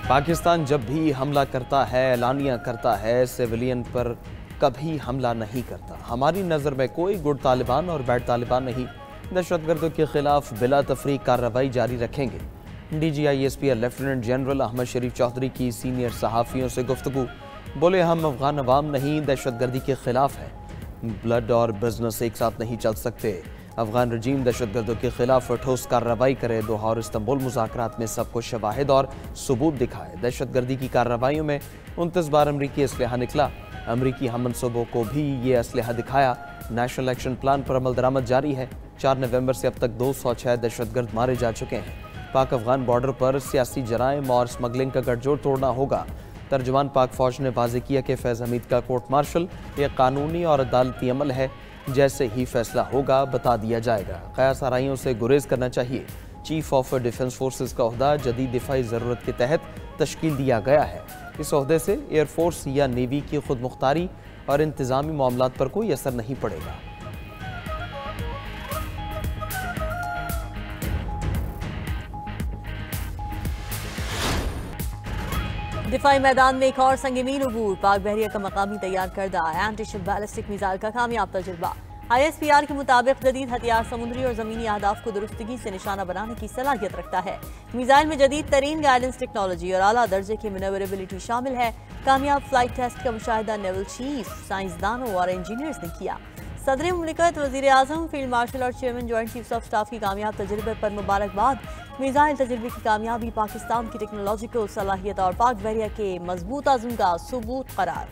पाकिस्तान जब भी हमला करता है, एलानिया करता है, सिविलियन पर कभी हमला नहीं करता। हमारी नज़र में कोई गुड तालिबान और बैड तालिबान नहीं। दहशतगर्दों के खिलाफ बिला तफरीक कार्रवाई जारी रखेंगे। DGISP लेफ्टिनेंट जनरल अहमद शरीफ चौधरी की सीनियर सहाफ़ियों से गुफ्तगू। बोले, हम अफगान अवाम नहीं, दहशतगर्दी के खिलाफ है। ब्लड और बिजनेस एक साथ नहीं चल सकते। अफगान रजीम दहशतगर्दों के खिलाफ ठोस कार्रवाई करे। दोहा और इस्तांबुल मुज़ाकरात में सबको शवाहिद और सबूत दिखाए। दहशतगर्दी की कार्रवाइयों में 29 बार अमरीकी असलहा निकला। अमरीकी हम मनसूबों को भी ये असलहा दिखाया। नेशनल एक्शन प्लान पर अमल दरामद जारी है। 4 नवंबर से अब तक 206 दहशतगर्द मारे जा चुके हैं। पाक अफगान बॉर्डर पर सियासी जराइम और स्मगलिंग का गठजोड़ तोड़ना होगा। तर्जुमान पाक फौज ने वाज़ेह किया कि फैज़ हमीद का कोर्ट मार्शल एक कानूनी और अदालती अमल है। जैसे ही फैसला होगा बता दिया जाएगा। क़यास आराइयों से गुरेज करना चाहिए। चीफ ऑफ डिफेंस फोर्सेस का ओहदा जदीद दिफाई ज़रूरत के तहत तश्कील दिया गया है। इस ओहदे से एयरफोर्स या नेवी की खुद मुख्तारी और इंतज़ामी मामलात पर कोई असर नहीं पड़ेगा। दिफाई मैदान में एक और संगमीन अबूर। पाक बहरिया का मकामी तैयार करदा एंटी शिप बैलिस्टिक मिसाइल का कामयाब तजुर्बा। ISPR के मुताबिक जदीद हथियार समुद्री और जमीनी अहदाफ को दुरुस्तगी से निशाना बनाने की सलाहियत रखता है। मिसाइल में जदीद तरीन गाइडेंस टेक्नोलॉजी और आला दर्जे की मनवरेबिलिटी शामिल है। कामयाब फ्लाइट टेस्ट का मुशाहिदा नेवल चीफ, साइंसदानों और इंजीनियर्स ने किया। सदर मुमलिकत, वज़ीर आज़म, फील्ड मार्शल और chairman joint chiefs of staff की कामयाब तजुर्बे पर मुबारकबाद। मिसाइल तजुर्बे की कामयाबी पाकिस्तान की टेक्नोलॉजिकल सलाहियत और पाक बहरिया के मजबूत आज़म का सबूत करार।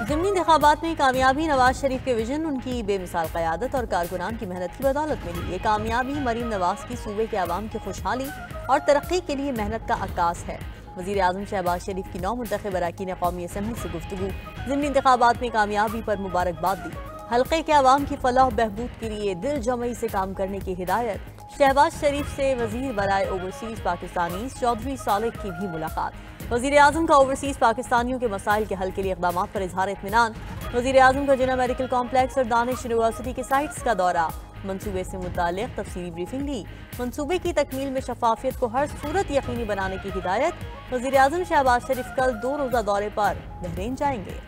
ज़िमनी इंतखाबात में कामयाबी नवाज शरीफ के विजन, उनकी बेमिसाल क़यादत और कारकुनान की मेहनत की बदौलत मिली। ये कामयाबी मरीम नवाज की सूबे के अवाम की खुशहाली और तरक्की के लिए मेहनत का अक्कास है। वज़ीर आज़म शहबाज शरीफ की 9 मुंतखब अरकान ने कौमी असम्बली से गुफ्तगू। ज़िमनी इंतखाबात में कामयाबी पर मुबारकबाद दी। हल्के के अवाम की फलाह बहबूद के लिए दिल जमई से काम करने की हिदायत। शहबाज शरीफ से वज़ीर बराए ओवरसीज़ पाकिस्तानी चौधरी सालेह की भी मुलाकात। वज़ीर आज़म का ओवरसीज़ पाकिस्तानियों के मसाइल के हल के लिए इक़दामात पर इजहार इत्मीनान। वज़ीर आज़म का जिन्ना मेडिकल कॉम्प्लेक्स और दानिश यूनिवर्सिटी के साइट्स का दौरा। मनसूबे से मुताल्लिक़ तफसीली ब्रीफिंग ली। मनसूबे की तकमील में शफाफियत को हर सूरत यकीनी बनाने की हिदायत। वज़ीर आज़म शहबाज शरीफ कल 2 रोज़ा दौरे पर बहरीन जाएंगे।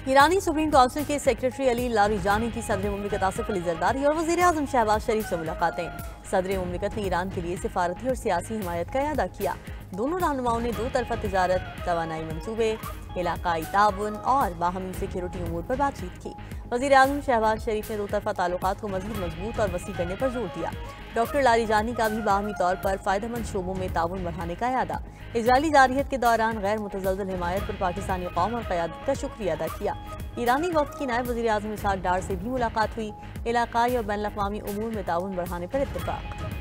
ईरानी सुप्रीम काउंसिल के सेक्रेटरी अली लारीजानी की सदर मुमलिकत आसिफ अली जरदारी और वज़ीर आज़म शहबाज शरीफ से मुलाकातें। सदर मुमलिकत ने ईरान के लिए सिफारती और सियासी हिमायत का अदा किया। दोनों रहनुमाओं ने 2 तरफ़ा तिजारत, तवानाई मंसूबे, इलाकाई ताउन और बाहमी सिक्योरिटी उमूर पर बातचीत की। वज़ीर आज़म शहबाज शरीफ ने 2 तरफ़ा ताल्लुकात को मज़ीद मजबूत और वसी करने पर जोर दिया। डॉक्टर लारीजानी का भी बाहमी तौर पर फ़ायदेमंद शोबों में ताउन बढ़ाने का इरादा। इजरायली जारहियत के दौरान गैर मुतज़लज़ल हिमायत पर पाकिस्तानी कौम और क़यादत का शुक्रिया अदा किया। ईरानी वक्त की नायब वज़ीर आज़म इसहाक डार से भी मुलाकात हुई। इलाकाई और बैनुल अक़वामी उमूर में ताउन बढ़ाने पर इत्तेफ़ाक।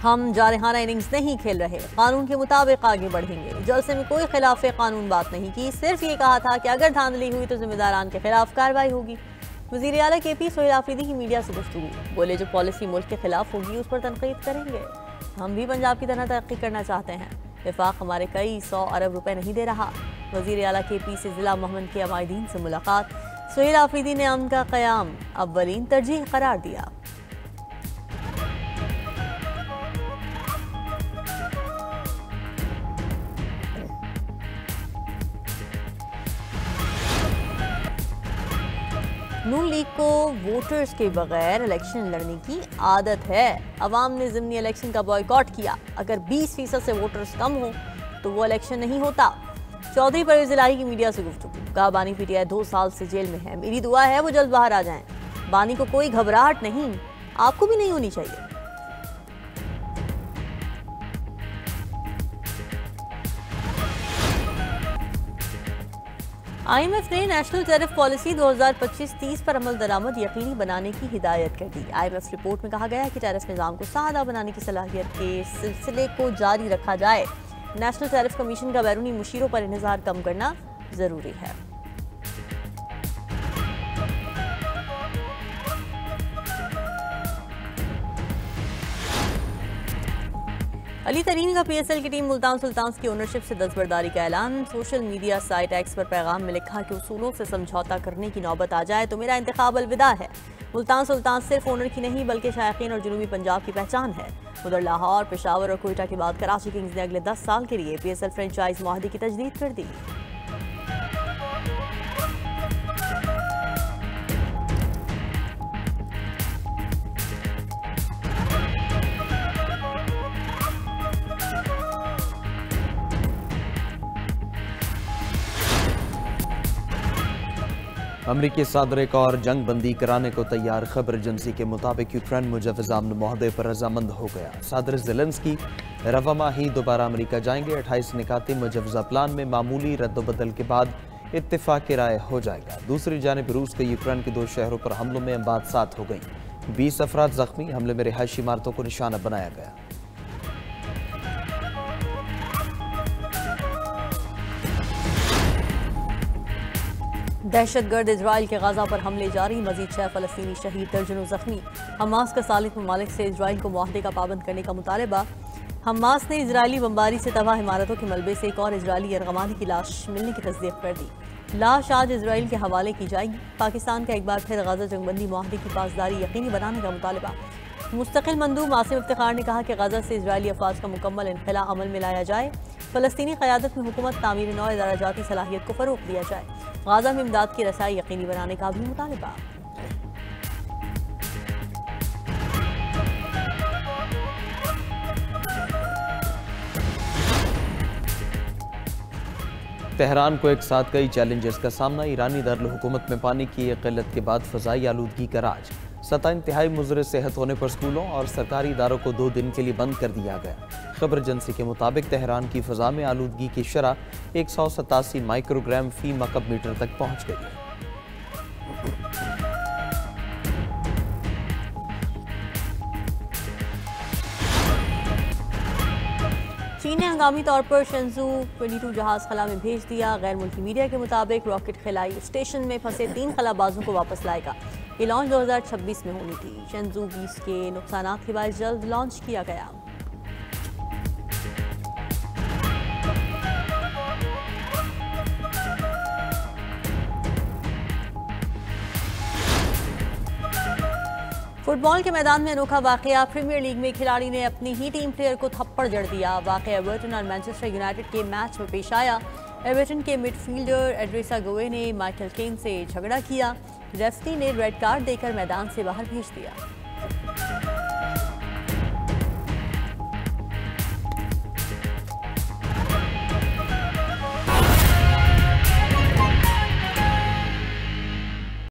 हम जारहाना इनिंग्स नहीं खेल रहे, कानून के मुताबिक आगे बढ़ेंगे। जलसे में कोई खिलाफ कानून बात नहीं की, सिर्फ ये कहा था कि अगर धांधली हुई तो जिम्मेदारान के खिलाफ कार्रवाई होगी। वज़ीर आला KP सोहेल आफरीदी की मीडिया से गुफ्तगू। बोले, जो पॉलिसी मुल्क के खिलाफ होगी उस पर तनकीद करेंगे। हम भी पंजाब की तरह तरक्की करना चाहते हैं। वफाक हमारे कई 100 अरब रुपए नहीं दे रहा। वज़ीर आला KP से ज़िला मोहम्मद के अमायदीन से मुलाकात। सोहेल आफरीदी ने अमन का क़याम अव्वलीन तरजीह करार दिया। नून लीग को वोटर्स के बगैर इलेक्शन लड़ने की आदत है। अवाम ने ज़िमनी इलेक्शन का बॉयकॉट किया। अगर 20% से वोटर्स कम हो तो वो इलेक्शन नहीं होता। चौधरी परवेज़ इलाही की मीडिया से गुफ्तगू। कहा, बानी PTI 2 साल से जेल में है। मेरी दुआ है वो जल्द बाहर आ जाएं। बानी को कोई घबराहट नहीं, आपको भी नहीं होनी चाहिए। IMF ने नेशनल टैरिफ पॉलिसी 2025-30 पर अमल दरामद यकीनी बनाने की हिदायत कर दी। IMF रिपोर्ट में कहा गया है कि टैरिफ निज़ाम को सादा बनाने की सलाहियत के सिलसिले को जारी रखा जाए। नेशनल टैरिफ कमीशन का बैरूनी मुशीरों पर इन्हिसार कम करना जरूरी है। अली तरीन का PSL की टीम मुल्तान सुल्तान्स की ओनरशिप से दस्तबरदारी का ऐलान। सोशल मीडिया साइट एक्स पर पैगाम में लिखा कि उसूलों से समझौता करने की नौबत आ जाए तो मेरा इंतखाब अलविदा है। मुल्तान सुल्तान्स सिर्फ ओनर की नहीं बल्कि शायकीन और जनूबी पंजाब की पहचान है। उधर लाहौर, पेशावर और कोयटा के बाद कराची किंग्स ने अगले 10 साल के लिए PSL फ्रेंचाइज मुआहदे की तजदीद कर दी। अमरीकी सदर एक और जंग बंदी कराने को तैयार। खबर एजेंसी के मुताबिक यूक्रेन मुजव्वज़ अमन मुआहदे पर रजामंद हो गया। सदर ज़ेलेंस्की रवा माही दोबारा अमरीका जाएंगे। 28 निकाती मुजव्वज़ा प्लान में मामूली रद्दबदल के बाद इत्तेफाक राय हो जाएगा। दूसरी जानिब रूस के यूक्रेन के 2 शहरों पर हमलों में अमवात 7 हो गई। 20 अफराद जख्मी। हमले में रिहायशी इमारतों को निशाना बनाया गया। दहशतगर्द इजराइल के गाजा पर हमले जारी। मजीद 6 फलस्तीनी शहीद, दर्जनों जख्मी। हमास का सालिक ममालिक से इजराइल को मुआहदे का पाबंद करने का मुतालबा। हमास ने इजरायली बमबारी से तबाह इमारतों के मलबे से एक और इजरायली यरगमानी की लाश मिलने की तस्दीक कर दी। लाश आज इजराइल के हवाले की जाएगी। पाकिस्तान का एक बार फिर गाजा जंगबंदी मुआहदे की पासदारी यकीनी बनाने का मुतालबा। मुस्तकिल मंदूब आसिम इफ्तिखार ने कहा कि गाजा से इजरायली अफवाज का मुकम्मल इनखला अमल में लाया जाए। फलस्तीनी क़यादत में हुकूमत तामीर नौ दराजाती सलाहियत को फ़रोग़ दिया जाए। गाजा में इमदाद की रसाई यकीनी बनाने का भी मुतालबा। तेहरान को एक साथ कई चैलेंजेस का सामना। ईरानी दारुल-हुकूमत में पानी की किल्लत के बाद फ़ज़ाई आलूदगी का राज। 7 इंतहाई मुज़र सेहत होने पर स्कूलों और सरकारी इदारों को 2 दिन के लिए बंद कर दिया गया। खबर एजेंसी के मुताबिक तेहरान की फ़ज़ा में आलूदगी की शरह 187 माइक्रोग्राम फी मकब मीटर तक पहुँच गई है। चीन ने हंगामी तौर पर शेंजू 22 जहाज खला में भेज दिया। गैर मुल्की मीडिया के मुताबिक रॉकेट खलाई स्टेशन में फंसे 3 खलाबाजों को वापस लाएगा। ये लॉन्च 2026 में होनी थी। शेंजू 20 के नुकसानात के बाद जल्द लॉन्च किया गया। फुटबॉल के मैदान में अनोखा वाकया। प्रीमियर लीग में खिलाड़ी ने अपनी ही टीम प्लेयर को थप्पड़ जड़ दिया। वाकया एवर्टन और मैनचेस्टर यूनाइटेड के मैच में पेश आया। एवर्टन के मिडफील्डर एड्रेसा गोए ने माइकल केन से झगड़ा किया। रेफरी ने रेड कार्ड देकर मैदान से बाहर भेज दिया।